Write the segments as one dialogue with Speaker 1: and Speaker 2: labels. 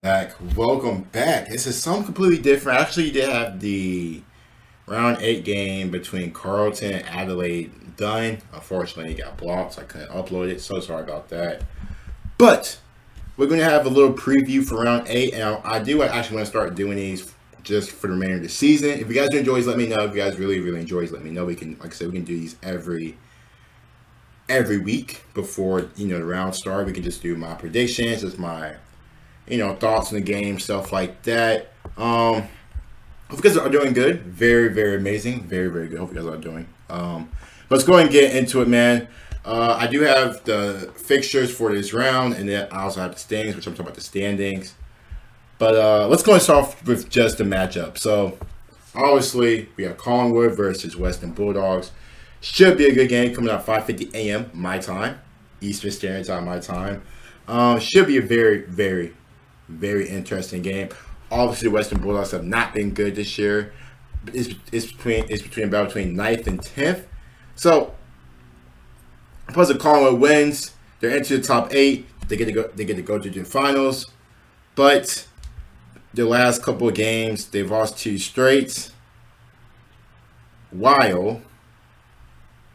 Speaker 1: Welcome back. This is something completely different. Actually, you did have the round 8 game between Carlton and Adelaide done. Unfortunately, it got blocked, so I couldn't upload it. So sorry about that. But we're going to have a little preview for round 8. And I do actually want to start doing these just for the remainder of the season. If you guys enjoy these, let me know. If you guys really enjoy these, let me know. We can, like I said, we can do these every week before the round start. We can just do my predictions, just my thoughts on the game, stuff like that. Hope you guys are doing good. Very amazing. Very good. Hope you guys are doing. Let's go ahead and get into it, man. I do have the fixtures for this round, and then I also have the standings, which I'm talking about the standings. But let's go and start off with just the matchup. So, obviously, we have Collingwood versus Western Bulldogs. Should be a good game coming out 5:50 a.m. my time, Eastern Standard Time my time. Should be a very interesting game. Obviously, the Western Bulldogs have not been good this year. It's between 9th and 10th. So, plus the Collingwood wins, they're into the top 8. They get to go to the finals. But the last couple of games, they've lost 2 straight.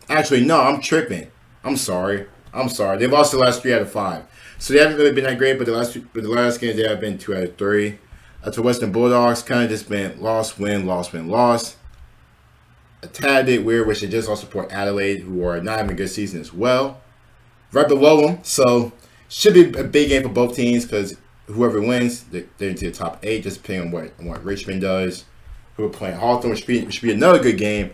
Speaker 1: Actually, no, I'm tripping. I'm sorry. They've lost the last 3 out of 5. So they haven't really been that great, but the last games they have been 2 out of 3. To Western Bulldogs, kind of just been loss, win, loss. A tad bit weird, which they just also Port Adelaide, who are not having a good season as well. Right below them, so should be a big game for both teams because whoever wins, they're into the top 8, just depending on what Richmond does. Who are playing Hawthorne, which should be another good game.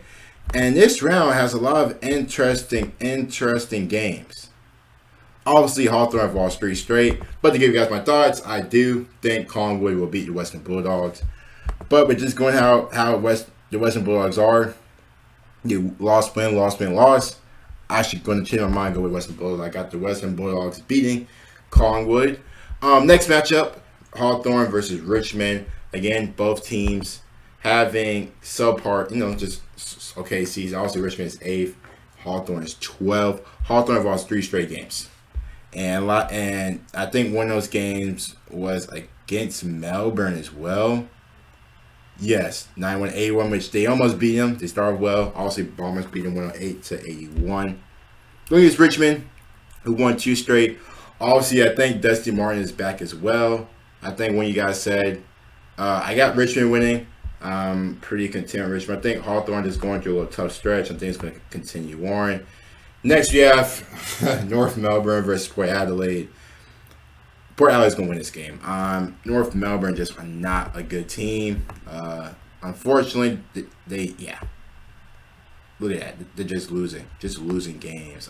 Speaker 1: And this round has a lot of interesting games. Obviously, Hawthorne have lost 3 straight. But to give you guys my thoughts, I do think Collingwood will beat the Western Bulldogs. But we're just going how the Western Bulldogs are. You loss, win, loss. I should going to change my mind and go with Western Bulldogs. I got the Western Bulldogs beating Collingwood. Next matchup, Hawthorne versus Richmond. Again, both teams having subpar, just okay season. Obviously, Richmond is 8th. Hawthorne is 12th. Hawthorne have lost 3 straight games. And I think one of those games was against Melbourne as well. Yes, 91-81, which they almost beat them. They started well. Obviously, Bombers beat them 108-81. Going against Richmond, who won 2 straight. Obviously, I think Dusty Martin is back as well. I think when you guys said, I got Richmond winning. I'm pretty content with Richmond. I think Hawthorne is going through a little tough stretch. I think it's going to continue on. Next, we have North Melbourne versus Boy Adelaide. Port Adelaide's going to win this game. North Melbourne just are not a good team. Unfortunately, look at that. They're just losing games.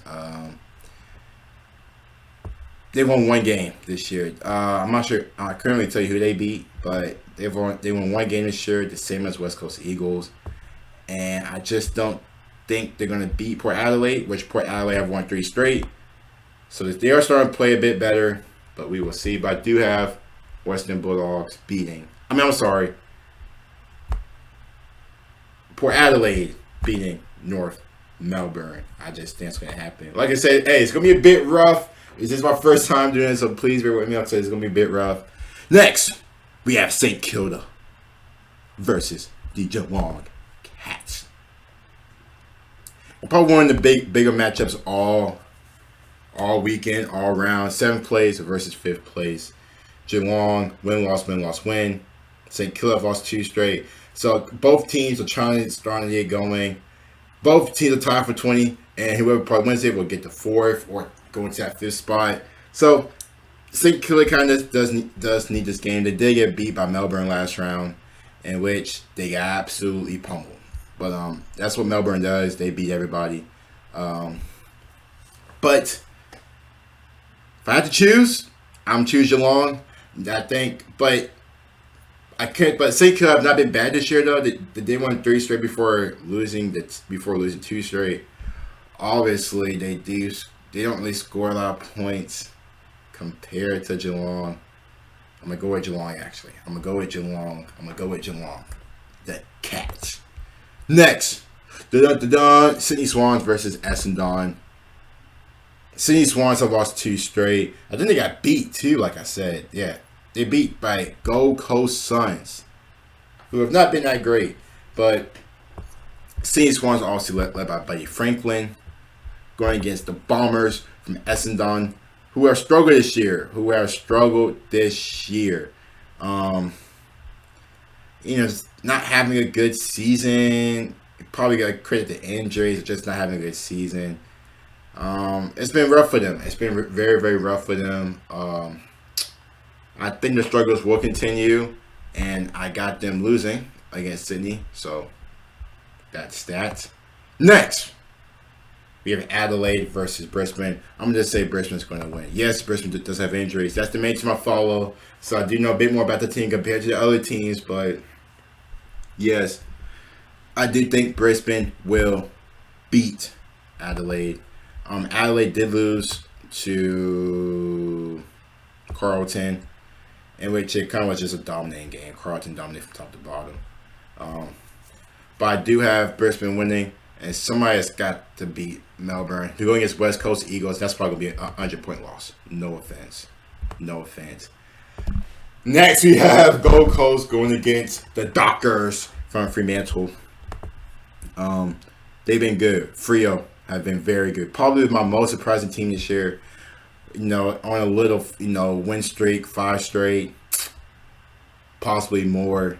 Speaker 1: They won 1 game this year. I'm not sure. I couldn't really tell you who they beat, but they won 1 game this year, the same as West Coast Eagles. And I just don't think they're going to beat Port Adelaide, which Port Adelaide have won 3 straight. So they are starting to play a bit better, but we will see. But I do have Western Bulldogs beating. I'm sorry. Port Adelaide beating North Melbourne. I just think it's going to happen. Like I said, hey, it's going to be a bit rough. This is my first time doing it, so please bear with me. Like I said, it's going to be a bit rough. Next, we have St. Kilda versus the Geelong Cats. Probably one of the bigger matchups all weekend, all round. 7th place versus 5th place. Geelong, win, loss, win. St. Kilda have lost 2 straight. So both teams are starting to get going. Both teams are tied for 20, and whoever probably wins it will get the 4th or go into that 5th spot. So St. Kilda kind of does need this game. They did get beat by Melbourne last round, in which they got absolutely pummeled. But that's what Melbourne does. They beat everybody. But if I had to choose, I'm choose Geelong. I think, but I could. But St. Kilda have not been bad this year though. They won 3 straight before losing 2 straight. Obviously, they don't really score a lot of points compared to Geelong. I'm gonna go with Geelong. Actually, I'm gonna go with Geelong. The Cats. Next, Sydney Swans versus Essendon. Sydney Swans have lost 2 straight. I think they got beat too, like I said. Yeah. They beat by Gold Coast Suns, who have not been that great. But Sydney Swans are obviously led by Buddy Franklin, going against the Bombers from Essendon, who have struggled this year. Not having a good season. Probably got to credit the injuries, just not having a good season. It's been rough for them. It's been very, very rough for them. I think the struggles will continue, and I got them losing against Sydney, so that's that. Next, we have Adelaide versus Brisbane. I'm going to just say Brisbane's going to win. Yes, Brisbane does have injuries. That's the main team I follow, so I do know a bit more about the team compared to the other teams, but yes, I do think Brisbane will beat Adelaide. Adelaide did lose to Carlton, in which it kind of was just a dominating game. Carlton dominated from top to bottom. But I do have Brisbane winning, and somebody has got to beat Melbourne. They're going against West Coast Eagles. That's probably going to be a 100-point loss. No offense. Next, we have Gold Coast going against the Dockers from Fremantle. They've been good. Freo have been very good. Probably my most surprising team this year. On a little, win streak, 5 straight, possibly more.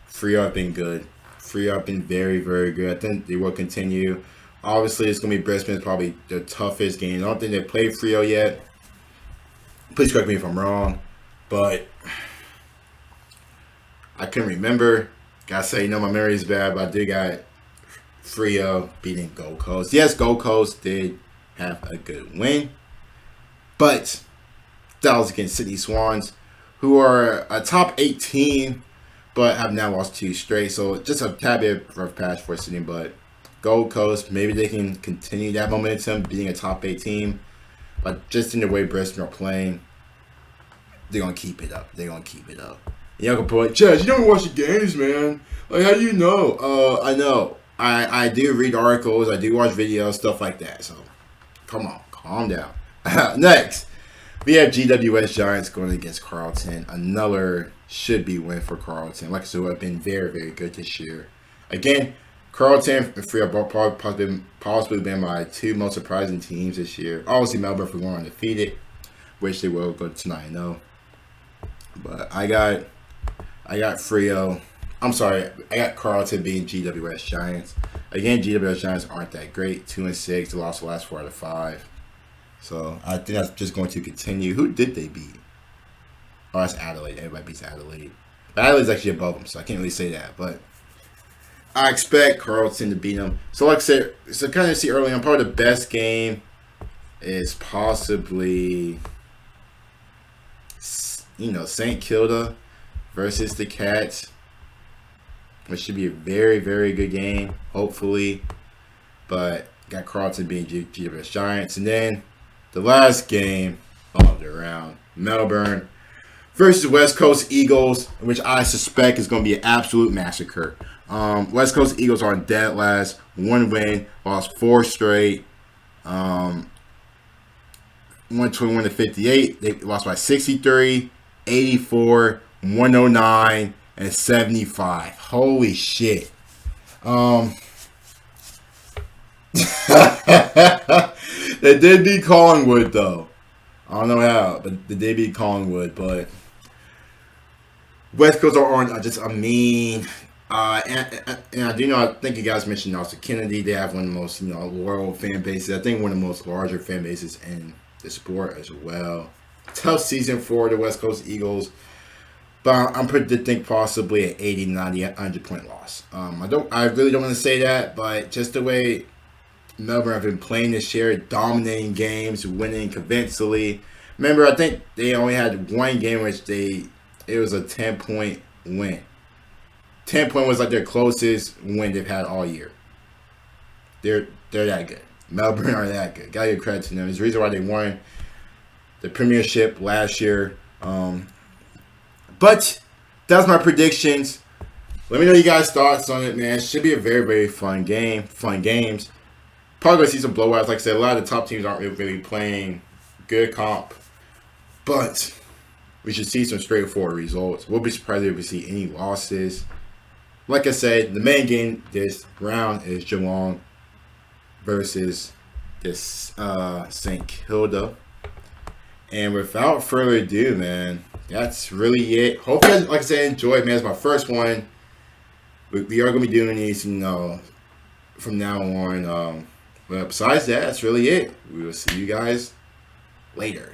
Speaker 1: Freo have been good. Freo have been very, very good. I think they will continue. Obviously, it's going to be Brisbane's probably the toughest game. I don't think they played Freo yet. Please correct me if I'm wrong. But I couldn't remember. Gotta say, my memory is bad, but I do got Freo beating Gold Coast. Yes, Gold Coast did have a good win. But that was against Sydney Swans, who are a top 8 team, but have now lost 2 straight. So just a tad bit of rough patch for Sydney. But Gold Coast, maybe they can continue that momentum, being a top 8 team. But just in the way Brisbane are playing, they're going to keep it up. Y'all can put, Chaz, you don't watch the games, man. Like, how do you know? I know. I do read articles. I do watch videos, stuff like that. So, come on. Calm down. Next, we have Gws Giants going against Carlton. Another should-be win for Carlton. Like I said, who have been very, very good this year. Again, Carlton and Freo have possibly been my 2 most surprising teams this year. Obviously, Melbourne for going undefeated, which they will go to 9-0. But I got Freo. I'm sorry, I got Carlton beating GWS Giants. Again, GWS Giants aren't that great. 2-6. They lost the last 4 out of 5. So I think that's just going to continue. Who did they beat? Oh, that's Adelaide. Everybody beats Adelaide. But Adelaide's actually above them, so I can't really say that. But I expect Carlton to beat them. So like I said, so kind of see early on, probably the best game is possibly, St. Kilda versus the Cats, which should be a very, very good game, hopefully. But got Carlton beating GWS Giants. And then the last game of the round, Melbourne versus West Coast Eagles, which I suspect is going to be an absolute massacre. West Coast Eagles are in dead last. 1 win, lost 4 straight. 121 to 58. They lost by 63, 84, 109, and 75. Holy shit. They did beat Collingwood, though. I don't know how, but they did beat Collingwood. But West Coast are just a mean. And I do know, I think you guys mentioned also Kennedy. They have one of the most, loyal fan bases. I think one of the most larger fan bases in the sport as well. Tough season for the West Coast Eagles. But I'm predicting possibly an 80, 90, 100-point loss. I really don't want to say that, but just the way Melbourne have been playing this year, dominating games, winning convincingly. Remember, I think they only had 1 game which it was a 10-point win. 10-point was like their closest win they've had all year. They're that good. Melbourne are that good. Gotta give credit to them. It's the reason why they won the premiership last year. But that's my predictions. Let me know you guys' thoughts on it, man. It should be a very, very fun game. Fun games. Probably going to see some blowouts. Like I said, a lot of the top teams aren't really playing good comp. But we should see some straightforward results. We'll be surprised if we see any losses. Like I said, the main game this round is Geelong versus this St. Kilda. And without further ado, man, that's really it. Hope you guys, like I said, enjoyed, man. It's my first one. We are going to be doing these, from now on. But besides that, that's really it. We will see you guys later.